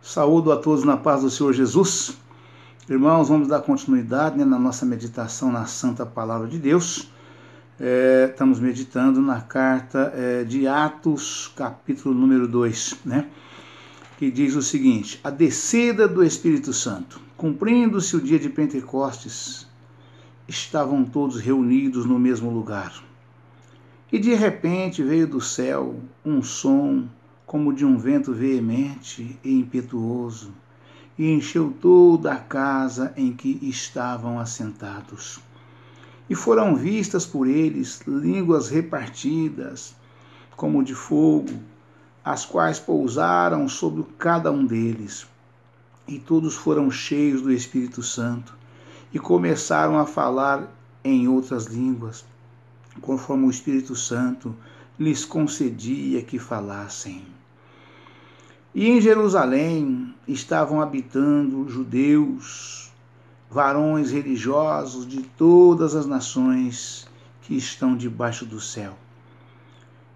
Saúdo a todos na paz do Senhor Jesus. Irmãos, vamos dar continuidade na nossa meditação na Santa Palavra de Deus. Estamos meditando na carta de Atos, capítulo número 2, que diz o seguinte: a descida do Espírito Santo. Cumprindo-se o dia de Pentecostes, estavam todos reunidos no mesmo lugar. E de repente veio do céu um som como de um vento veemente e impetuoso, e encheu toda a casa em que estavam assentados. E foram vistas por eles línguas repartidas, como de fogo, as quais pousaram sobre cada um deles. E todos foram cheios do Espírito Santo, e começaram a falar em outras línguas, conforme o Espírito Santo lhes concedia que falassem. E em Jerusalém estavam habitando judeus, varões religiosos de todas as nações que estão debaixo do céu.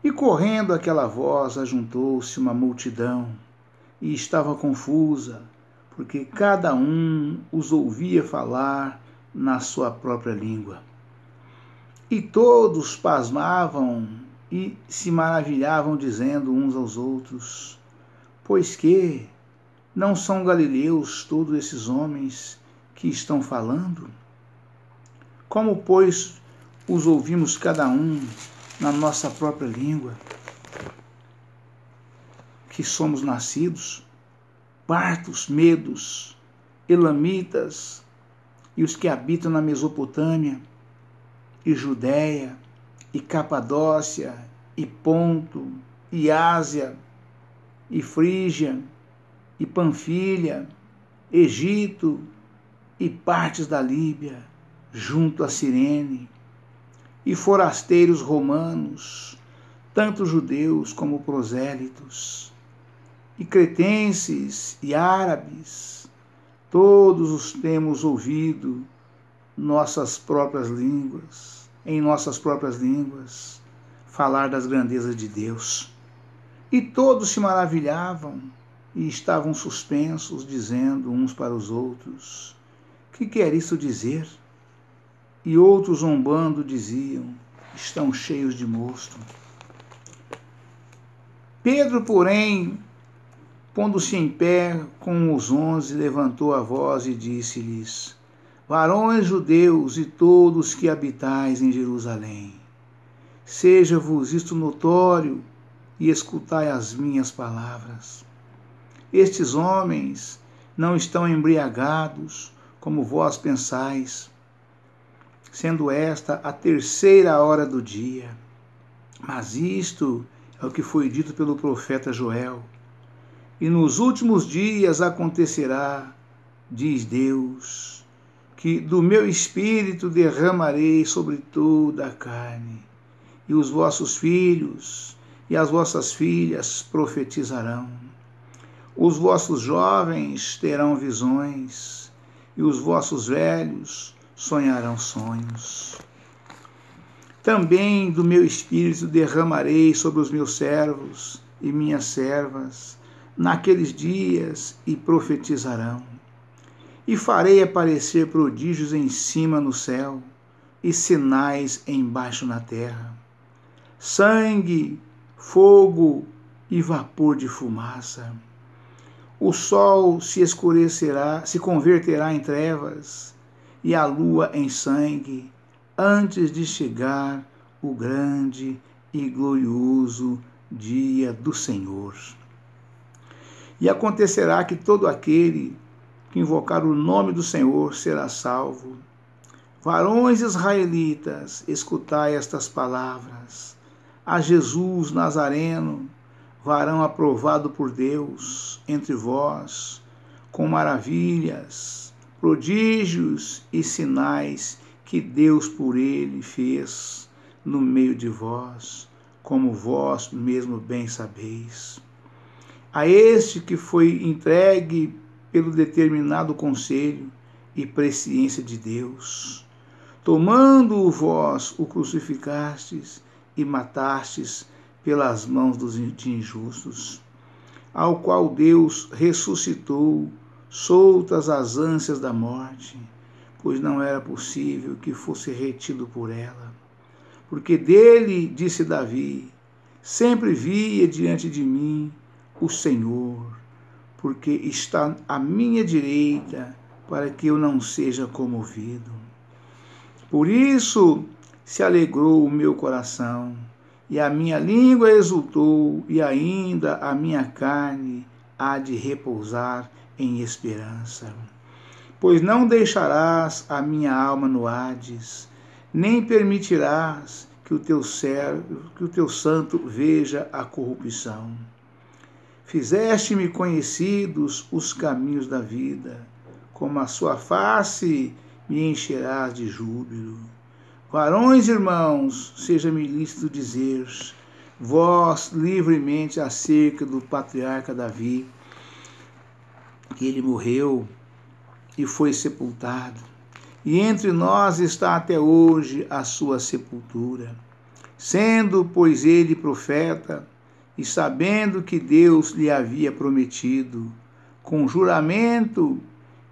E correndo aquela voz, ajuntou-se uma multidão, e estava confusa, porque cada um os ouvia falar na sua própria língua. E todos pasmavam e se maravilhavam, dizendo uns aos outros: pois que não são galileus todos esses homens que estão falando? Como, pois, os ouvimos cada um na nossa própria língua, que somos nascidos, partos, medos, elamitas, e os que habitam na Mesopotâmia, e Judéia, e Capadócia, e Ponto, e Ásia, e Frígia, e Panfilha, Egito, e partes da Líbia, junto a Cirene, e forasteiros romanos, tanto judeus como prosélitos, e cretenses e árabes, todos os temos ouvido em nossas próprias línguas, falar das grandezas de Deus. E todos se maravilhavam e estavam suspensos, dizendo uns para os outros: que quer isso dizer? E outros, zombando, diziam: estão cheios de mosto. Pedro, porém, pondo-se em pé com os 11, levantou a voz e disse-lhes: varões judeus e todos que habitais em Jerusalém, seja-vos isto notório, e escutai as minhas palavras. Estes homens não estão embriagados, como vós pensais, sendo esta a 3ª hora do dia. Mas isto é o que foi dito pelo profeta Joel. E nos últimos dias acontecerá, diz Deus, que do meu espírito derramarei sobre toda a carne, e os vossos filhos e as vossas filhas profetizarão. Os vossos jovens terão visões, e os vossos velhos sonharão sonhos. Também do meu espírito derramarei sobre os meus servos e minhas servas naqueles dias, e profetizarão. E farei aparecer prodígios em cima no céu, e sinais embaixo na terra: sangue, fogo e vapor de fumaça. O sol se escurecerá, se converterá em trevas, e a lua em sangue, antes de chegar o grande e glorioso dia do Senhor. E acontecerá que todo aquele que invocar o nome do Senhor será salvo. Varões israelitas, escutai estas palavras: a Jesus Nazareno, varão aprovado por Deus entre vós, com maravilhas, prodígios e sinais que Deus por ele fez no meio de vós, como vós mesmo bem sabeis. A este que foi entregue pelo determinado conselho e presciência de Deus, tomando-o vós, o crucificastes e matastes pelas mãos de injustos, ao qual Deus ressuscitou, soltas as ânsias da morte, pois não era possível que fosse retido por ela. Porque dele, disse Davi, sempre via diante de mim o Senhor, porque está à minha direita, para que eu não seja comovido. Por isso se alegrou o meu coração, e a minha língua exultou, e ainda a minha carne há de repousar em esperança. Pois não deixarás a minha alma no Hades, nem permitirás que o teu santo veja a corrupção. Fizeste-me conhecidos os caminhos da vida, como a sua face me encherás de júbilo. Varões, irmãos, seja-me lícito dizer, vós livremente acerca do patriarca Davi, que ele morreu e foi sepultado, e entre nós está até hoje a sua sepultura. Sendo, pois, ele profeta, e sabendo que Deus lhe havia prometido, com juramento,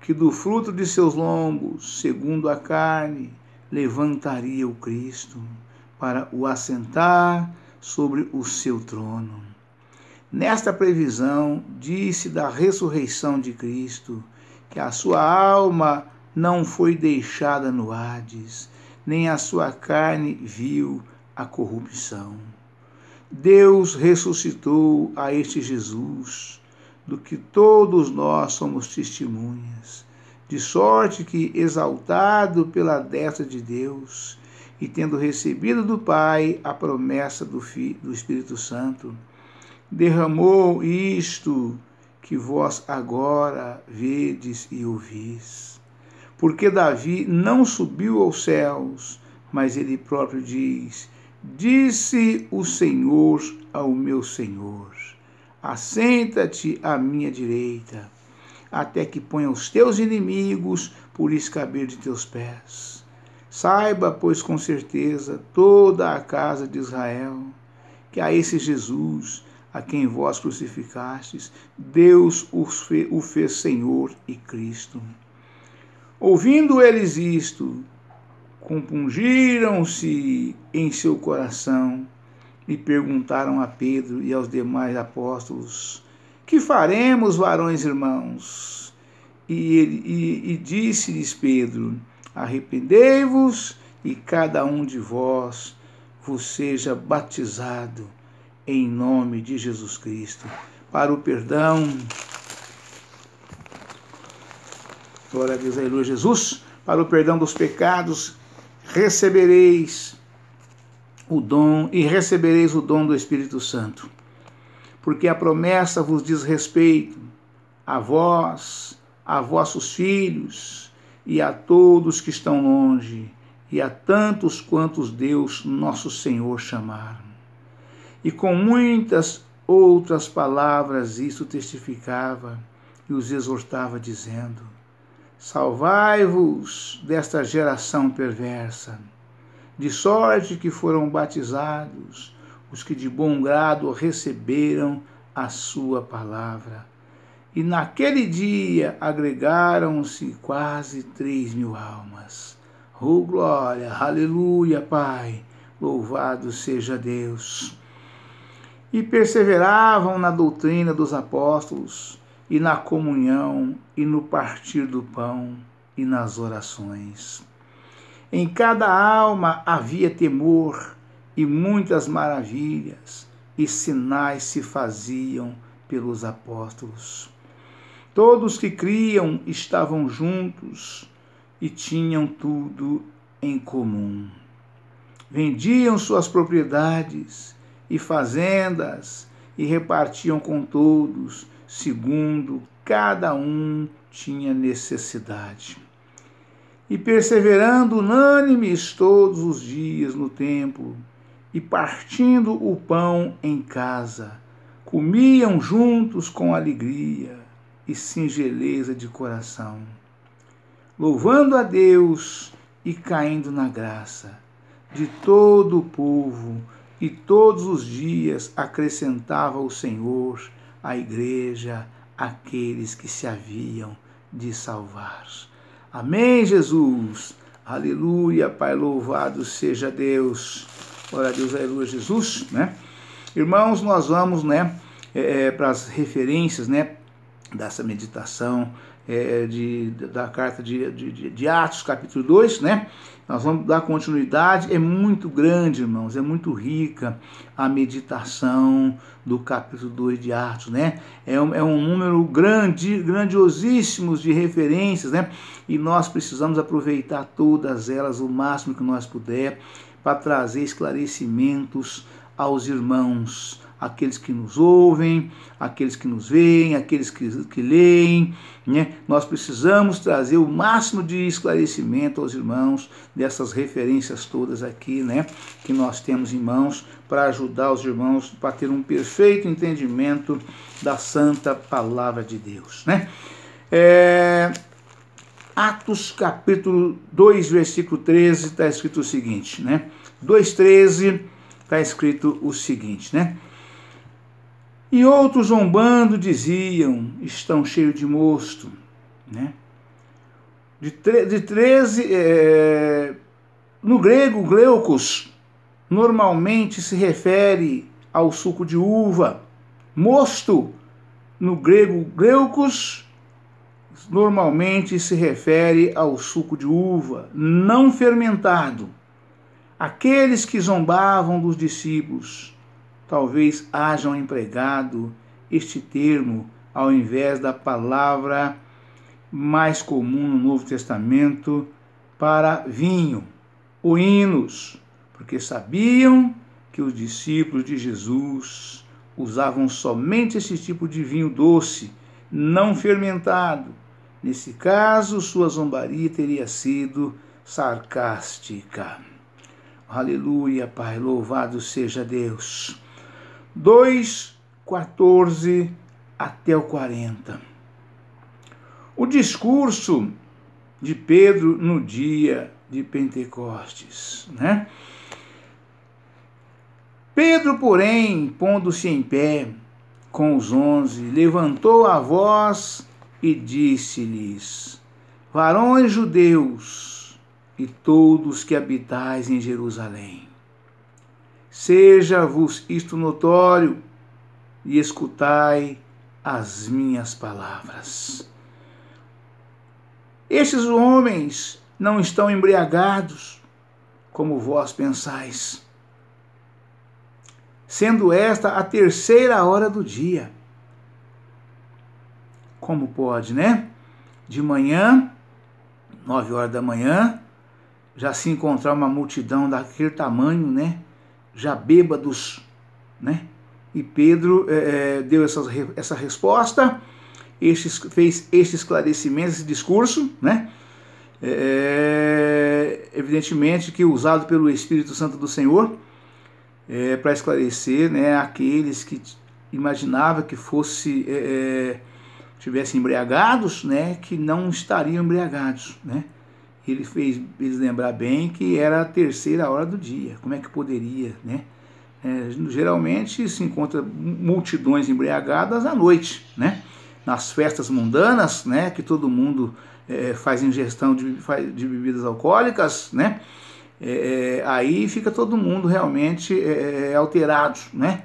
que do fruto de seus lombos, segundo a carne, levantaria o Cristo, para o assentar sobre o seu trono. Nesta previsão, disse da ressurreição de Cristo, que a sua alma não foi deixada no Hades, nem a sua carne viu a corrupção. Deus ressuscitou a este Jesus, do que todos nós somos testemunhas, de sorte que, exaltado pela destra de Deus, e tendo recebido do Pai a promessa do Espírito Santo, derramou isto que vós agora vedes e ouvis. Porque Davi não subiu aos céus, mas ele próprio diz, disse o Senhor ao meu Senhor, assenta-te à minha direita, até que ponha os teus inimigos por escabelo de teus pés. Saiba, pois, com certeza, toda a casa de Israel, que a esse Jesus, a quem vós crucificastes, Deus o fez Senhor e Cristo. Ouvindo eles isto, compungiram-se em seu coração e perguntaram a Pedro e aos demais apóstolos, que faremos, varões irmãos? E disse-lhes Pedro, arrependei-vos e cada um de vós vos seja batizado em nome de Jesus Cristo, para o perdão, glória a Deus, aleluia, Jesus, para o perdão dos pecados, recebereis o dom do Espírito Santo, porque a promessa vos diz respeito a vós, a vossos filhos e a todos que estão longe, e a tantos quantos Deus, nosso Senhor, chamar. E com muitas outras palavras isto testificava e os exortava, dizendo, salvai-vos desta geração perversa, de sorte que foram batizados os que de bom grado receberam a sua palavra. E naquele dia agregaram-se quase 3.000 almas. Oh, glória, aleluia, Pai, louvado seja Deus. E perseveravam na doutrina dos apóstolos, e na comunhão, e no partir do pão, e nas orações. Em cada alma havia temor, e muitas maravilhas, e sinais se faziam pelos apóstolos. Todos que criam estavam juntos, e tinham tudo em comum. Vendiam suas propriedades e fazendas, e repartiam com todos, segundo cada um tinha necessidade. E perseverando unânimes todos os dias no templo, e partindo o pão em casa, comiam juntos com alegria e singeleza de coração, louvando a Deus e caindo na graça de todo o povo, e todos os dias acrescentava o Senhor a igreja, aqueles que se haviam de salvar. Amém, Jesus. Aleluia, Pai, louvado seja Deus. Glória a Deus, aleluia, Jesus, né? Irmãos, nós vamos, né, para as referências, né, dessa meditação da carta de Atos, capítulo 2, né? Nós vamos dar continuidade. É muito grande, irmãos, é muito rica a meditação do capítulo 2 de Atos, né? É um número grandiosíssimo de referências, né? E nós precisamos aproveitar todas elas o máximo que nós puder para trazer esclarecimentos aos irmãos, aqueles que nos ouvem, aqueles que nos veem, aqueles que leem, né? Nós precisamos trazer o máximo de esclarecimento aos irmãos dessas referências todas aqui, né, que nós temos em mãos, para ajudar os irmãos para ter um perfeito entendimento da santa palavra de Deus, né? Atos capítulo 2, versículo 13, está escrito o seguinte, né? 2,13 está escrito o seguinte, né? E outros zombando diziam, estão cheios de mosto, né? De 13, no grego, gleukos, normalmente se refere ao suco de uva. Mosto, no grego, gleukos, normalmente se refere ao suco de uva, não fermentado. Aqueles que zombavam dos discípulos talvez hajam empregado este termo ao invés da palavra mais comum no Novo Testamento para vinho, ou hinos, porque sabiam que os discípulos de Jesus usavam somente esse tipo de vinho doce, não fermentado. Nesse caso, sua zombaria teria sido sarcástica. Aleluia, Pai, louvado seja Deus. 2:14 até o 40. O discurso de Pedro no dia de Pentecostes, né? Pedro, porém, pondo-se em pé com os 11, levantou a voz e disse-lhes: varões judeus e todos que habitais em Jerusalém, seja-vos isto notório e escutai as minhas palavras. Estes homens não estão embriagados, como vós pensais, sendo esta a 3ª hora do dia. Como pode, né? De manhã, 9 horas da manhã, já se encontrar uma multidão daquele tamanho, né? Já bêbados, né? E Pedro deu essa resposta, fez este esclarecimento, esse discurso, né? Evidentemente que usado pelo Espírito Santo do Senhor, para esclarecer, né, aqueles que imaginavam que estivessem embriagados, né, que não estariam embriagados, né? Ele fez eles lembrar bem que era a 3ª hora do dia. Como é que poderia, né? Geralmente se encontra multidões embriagadas à noite, né? Nas festas mundanas, né? Que todo mundo faz ingestão de bebidas alcoólicas, né? Aí fica todo mundo realmente alterado, né?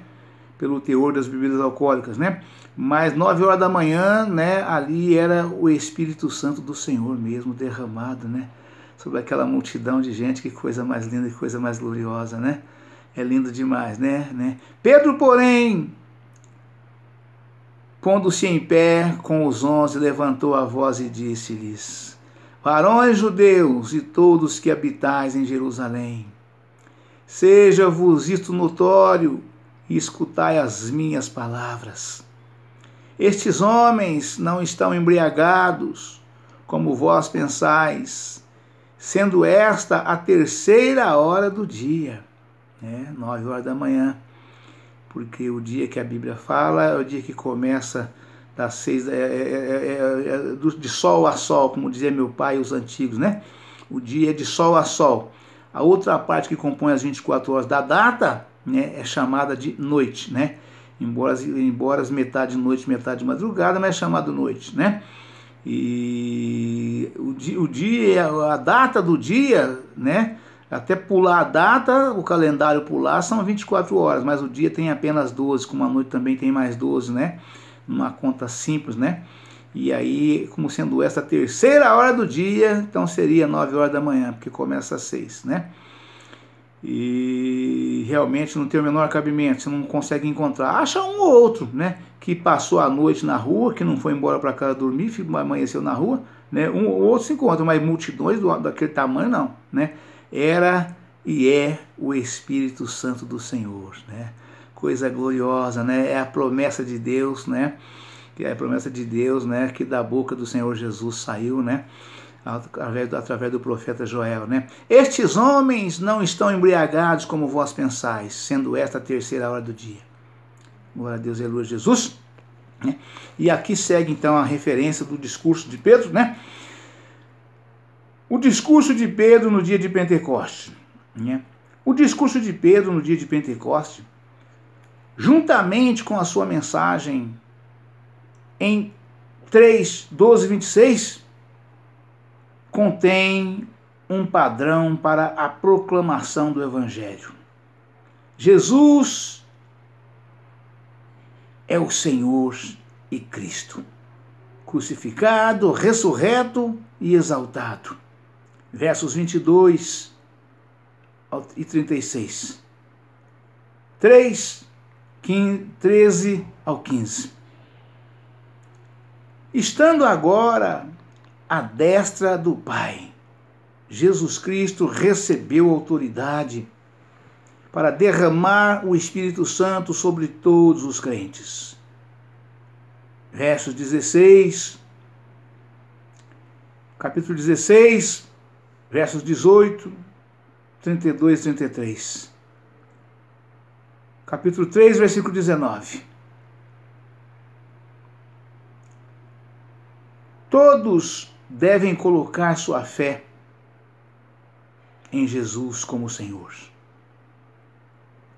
Pelo teor das bebidas alcoólicas, né? Mas 9 horas da manhã, né, ali era o Espírito Santo do Senhor mesmo derramado, né, sobre aquela multidão de gente. Que coisa mais linda, que coisa mais gloriosa, né? É lindo demais, né? Pedro, porém, pondo-se em pé com os 11, levantou a voz e disse-lhes: varões judeus e todos que habitais em Jerusalém, seja-vos isto notório e escutai as minhas palavras. Estes homens não estão embriagados, como vós pensais, sendo esta a 3ª hora do dia, né? 9 horas da manhã, porque o dia que a Bíblia fala é o dia que começa das 6, de sol a sol, como dizia meu pai e os antigos, né? O dia é de sol a sol. A outra parte que compõe as 24 horas da data, né, é chamada de noite, né? embora metade de noite, metade de madrugada, mas é chamado noite, né? E o dia, a data do dia, né? Até pular a data, o calendário pular, são 24 horas, mas o dia tem apenas 12, como a noite também tem mais 12, né? Numa conta simples, né? E aí, como sendo essa a terceira hora do dia, então seria 9 horas da manhã, porque começa às 6, né? E realmente não tem o menor cabimento, você não consegue encontrar. Acha um ou outro, né? Que passou a noite na rua, que não foi embora para casa dormir, amanheceu na rua, né? Um ou outro se encontra, mas multidões daquele tamanho não, né? Era e é o Espírito Santo do Senhor, né? Coisa gloriosa, né? É a promessa de Deus, né? Que é a promessa de Deus, né? Que da boca do Senhor Jesus saiu, né? Através do profeta Joel, né? Estes homens não estão embriagados como vós pensais, sendo esta a terceira hora do dia. Glória a Deus, aleluia, Jesus. Né? E aqui segue então a referência do discurso de Pedro, né? O discurso de Pedro no dia de Pentecostes. Né? O discurso de Pedro no dia de Pentecostes, juntamente com a sua mensagem em 3, 12, 26, contém um padrão para a proclamação do Evangelho. Jesus é o Senhor e Cristo, crucificado, ressurreto e exaltado. Versos 22 e 36. 13 ao 15. Estando agora à destra do Pai, Jesus Cristo recebeu autoridade para derramar o Espírito Santo sobre todos os crentes. Versos 16, capítulo 16, versos 18, 32 e 33. Capítulo 3, versículo 19. Todos devem colocar sua fé em Jesus como Senhor.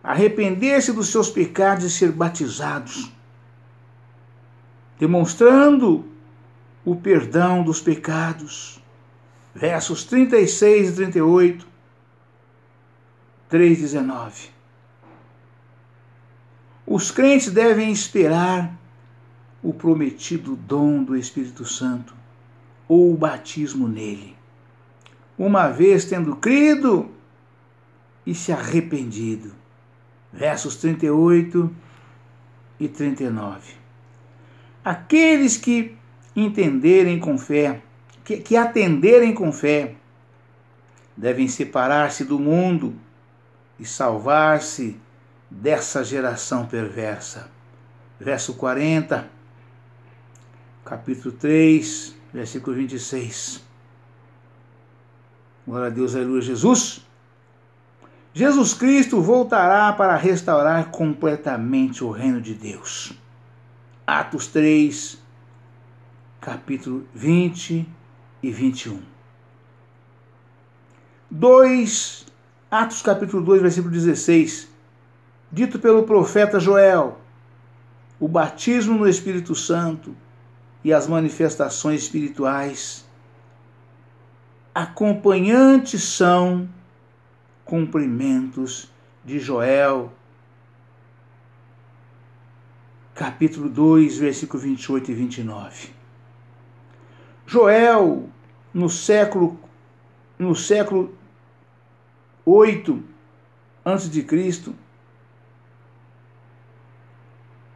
Arrepender-se dos seus pecados e ser batizados, demonstrando o perdão dos pecados. Versos 36 e 38, 3:19. Os crentes devem esperar o prometido dom do Espírito Santo ou o batismo nele, uma vez tendo crido e se arrependido. Versos 38 e 39. Aqueles que entenderem com fé, que atenderem com fé, devem separar-se do mundo e salvar-se dessa geração perversa. Verso 40, capítulo 3, versículo 26. Glória a Deus, aleluia, Jesus. Jesus Cristo voltará para restaurar completamente o reino de Deus. Atos 3, capítulo 20 e 21. Atos capítulo 2, versículo 16. Dito pelo profeta Joel, o batismo no Espírito Santo e as manifestações espirituais acompanhantes são cumprimentos de Joel, capítulo 2, versículo 28 e 29. Joel, no século 8 a.C.,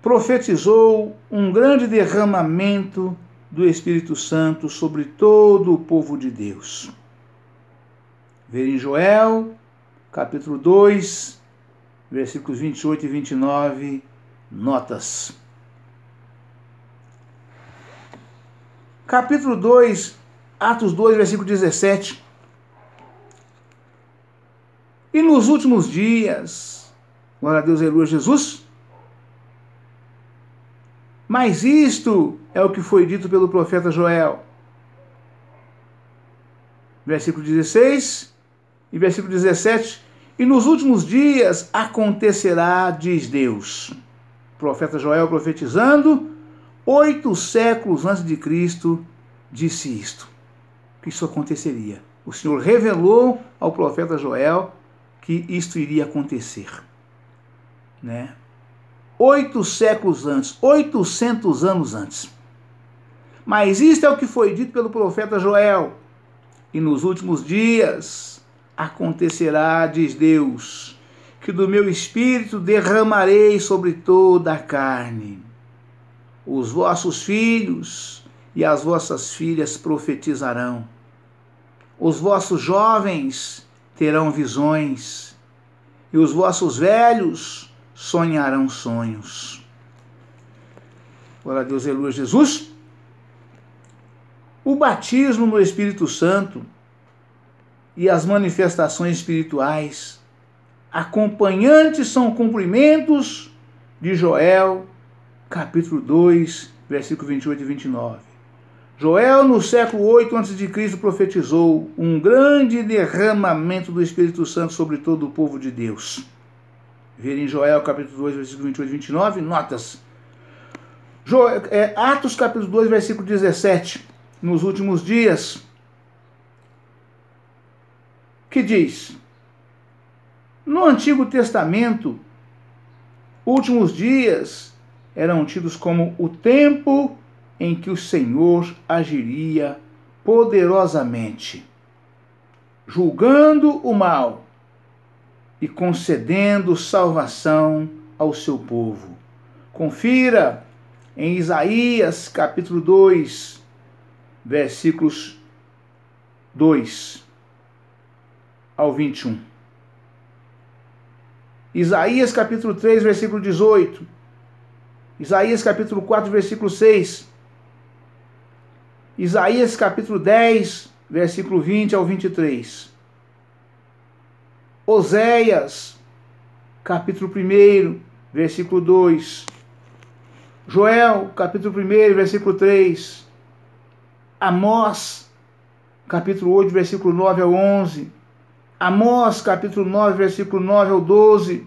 profetizou um grande derramamento do Espírito Santo sobre todo o povo de Deus. Ver em Joel, capítulo 2, versículos 28 e 29, notas. Capítulo 2, Atos 2, versículo 17. E nos últimos dias, glória a Deus, aleluia, Jesus. Mas isto é o que foi dito pelo profeta Joel. Versículo 16 e versículo 17. E nos últimos dias acontecerá, diz Deus, profeta Joel profetizando, 8 séculos antes de Cristo, disse isto, que isso aconteceria. O Senhor revelou ao profeta Joel que isto iria acontecer, né? 8 séculos antes, 800 anos antes. Mas isto é o que foi dito pelo profeta Joel. E nos últimos dias acontecerá, diz Deus, que do meu espírito derramarei sobre toda a carne. Os vossos filhos e as vossas filhas profetizarão. Os vossos jovens terão visões, e os vossos velhos sonharão sonhos. Glória a Deus, aleluia, Jesus. O batismo no Espírito Santo e as manifestações espirituais acompanhantes são cumprimentos de Joel, capítulo 2, versículo 28 e 29. Joel, no século 8 a.C., profetizou um grande derramamento do Espírito Santo sobre todo o povo de Deus. Ver em Joel, capítulo 2, versículo 28 e 29, notas. Atos, capítulo 2, versículo 17, nos últimos dias, que diz: no Antigo Testamento, últimos dias eram tidos como o tempo em que o Senhor agiria poderosamente, julgando o mal e concedendo salvação ao seu povo. Confira em Isaías, capítulo 2, versículos 2 ao 21. Isaías, capítulo 3, versículo 18. Isaías, capítulo 4, versículo 6. Isaías, capítulo 10, versículo 20 ao 23. Oséias, capítulo 1, versículo 2. Joel, capítulo 1, versículo 3. Amós, capítulo 8, versículo 9 ao 11. Amós, capítulo 9, versículo 9 ao 12.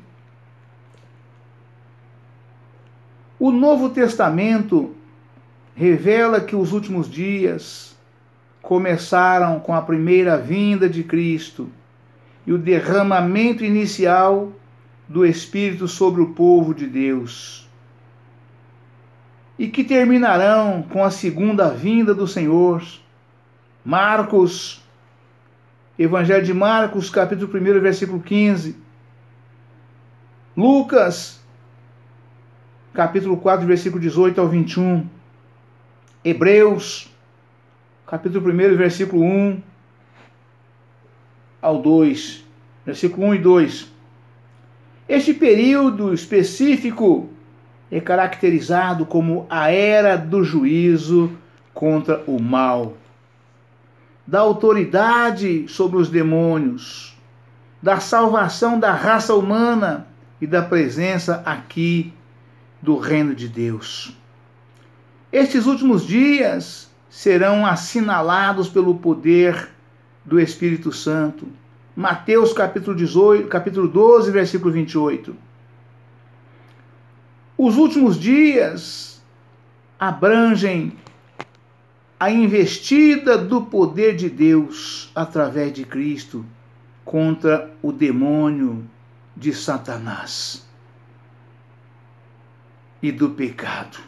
O Novo Testamento revela que os últimos dias começaram com a primeira vinda de Cristo e o derramamento inicial do Espírito sobre o povo de Deus, e que terminarão com a segunda vinda do Senhor. Marcos, Evangelho de Marcos, capítulo 1, versículo 15. Lucas, capítulo 4, versículo 18 ao 21. Hebreus, capítulo 1, versículo 1 ao 2. Versículo 1 e 2. Este período específico é caracterizado como a era do juízo contra o mal, da autoridade sobre os demônios, da salvação da raça humana e da presença aqui do reino de Deus. Estes últimos dias serão assinalados pelo poder do Espírito Santo. Mateus capítulo 12, versículo 28. Os últimos dias abrangem a investida do poder de Deus através de Cristo contra o demônio de Satanás e do pecado.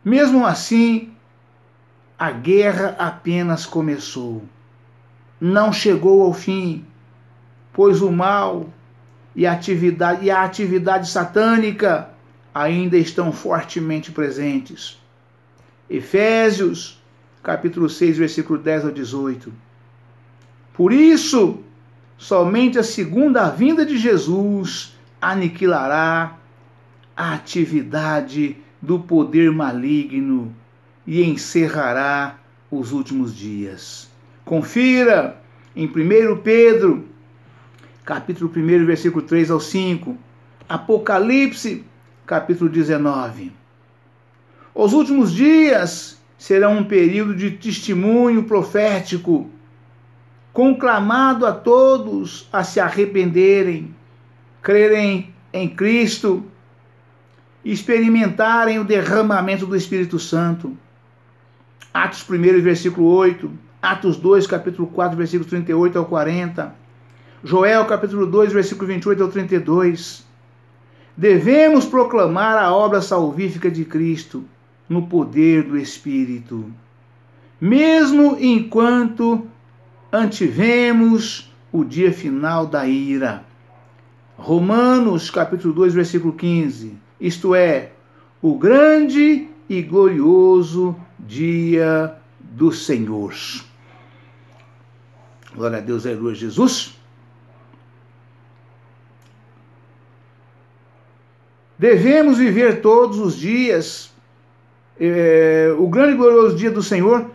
Mesmo assim, a guerra apenas começou. Não chegou ao fim, pois o mal e a atividade satânica ainda estão fortemente presentes. Efésios, capítulo 6, versículo 10 ao 18. Por isso, somente a segunda vinda de Jesus aniquilará a atividade do poder maligno e encerrará os últimos dias. Confira em 1 Pedro, capítulo 1, versículo 3 ao 5, Apocalipse, capítulo 19. Os últimos dias serão um período de testemunho profético, conclamado a todos a se arrependerem, crerem em Cristo experimentarem o derramamento do Espírito Santo. Atos 1, versículo 8, Atos 2, capítulo 4, versículo 38 ao 40, Joel, capítulo 2, versículo 28 ao 32. Devemos proclamar a obra salvífica de Cristo no poder do Espírito, mesmo enquanto antivemos o dia final da ira. Romanos, capítulo 2, versículo 15, isto é, o grande e glorioso dia do Senhor. Glória a Deus, aleluia, Jesus. Devemos viver todos os dias o grande e glorioso dia do Senhor.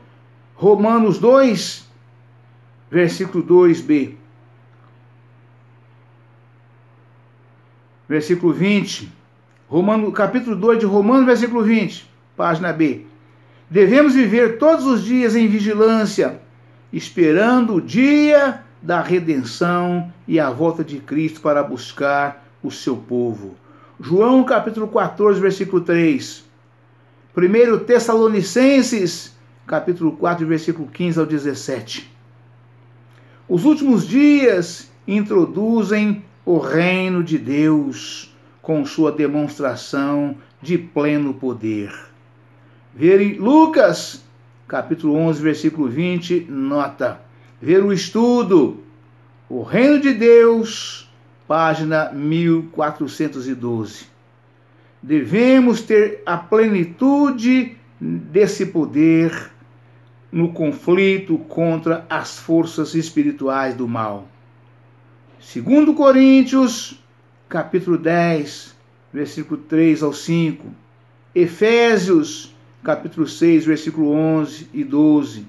Romanos 2, versículo 2b. Versículo 20. Capítulo 2 de Romanos, versículo 20, página B. Devemos viver todos os dias em vigilância, esperando o dia da redenção e a volta de Cristo para buscar o seu povo. João, capítulo 14, versículo 3. 1 Tessalonicenses, capítulo 4, versículo 15 ao 17. Os últimos dias introduzem o reino de Deus com sua demonstração de pleno poder. Ver em Lucas, capítulo 11, versículo 20, nota. Ver o estudo, o reino de Deus, página 1412. Devemos ter a plenitude desse poder no conflito contra as forças espirituais do mal. 2 Coríntios, capítulo 10, versículo 3 ao 5. Efésios, capítulo 6, versículo 11 e 12.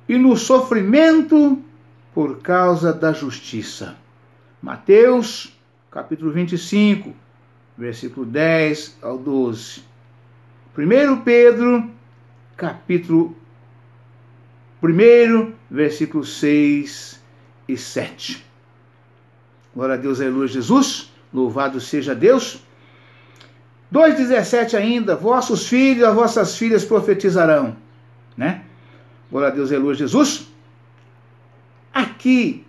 E no sofrimento por causa da justiça. Mateus, capítulo 25, versículo 10 ao 12. 1 Pedro, capítulo 1, versículo 6 e 7. Glória a Deus, aleluia, Jesus. Louvado seja Deus. 2,17 ainda. Vossos filhos e as vossas filhas profetizarão. Né? Glória a Deus, aleluia, Jesus. Aqui,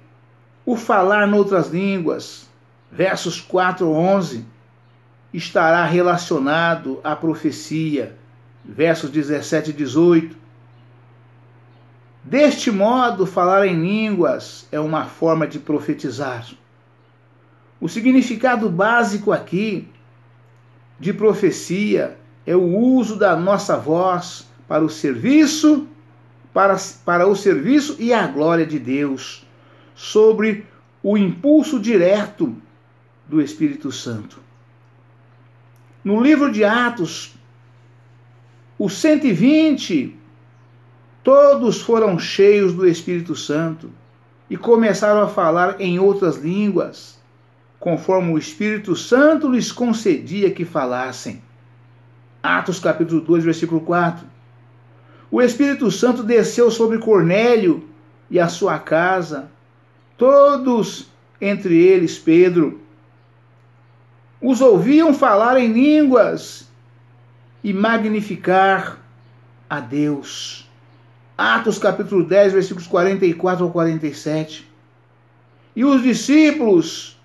o falar noutras línguas, versos 4 a 11, estará relacionado à profecia, versos 17 e 18. Deste modo, falar em línguas é uma forma de profetizar. O significado básico aqui de profecia é o uso da nossa voz para o serviço, para o serviço e a glória de Deus, sobre o impulso direto do Espírito Santo. No livro de Atos, os 120, todos foram cheios do Espírito Santo e começaram a falar em outras línguas, conforme o Espírito Santo lhes concedia que falassem. Atos capítulo 2, versículo 4. O Espírito Santo desceu sobre Cornélio e a sua casa, todos, entre eles Pedro, os ouviam falar em línguas e magnificar a Deus. Atos capítulo 10, versículos 44 ao 47. E os discípulos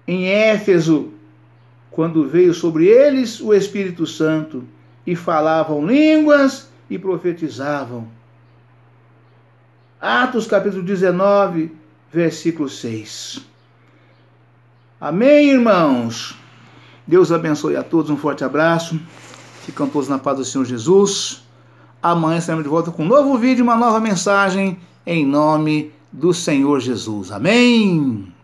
em Éfeso, quando veio sobre eles o Espírito Santo, e falavam línguas e profetizavam. Atos capítulo 19, versículo 6. Amém, irmãos? Deus abençoe a todos, um forte abraço. Ficam todos na paz do Senhor Jesus. Amanhã estaremos de volta com um novo vídeo, uma nova mensagem, em nome do Senhor Jesus. Amém?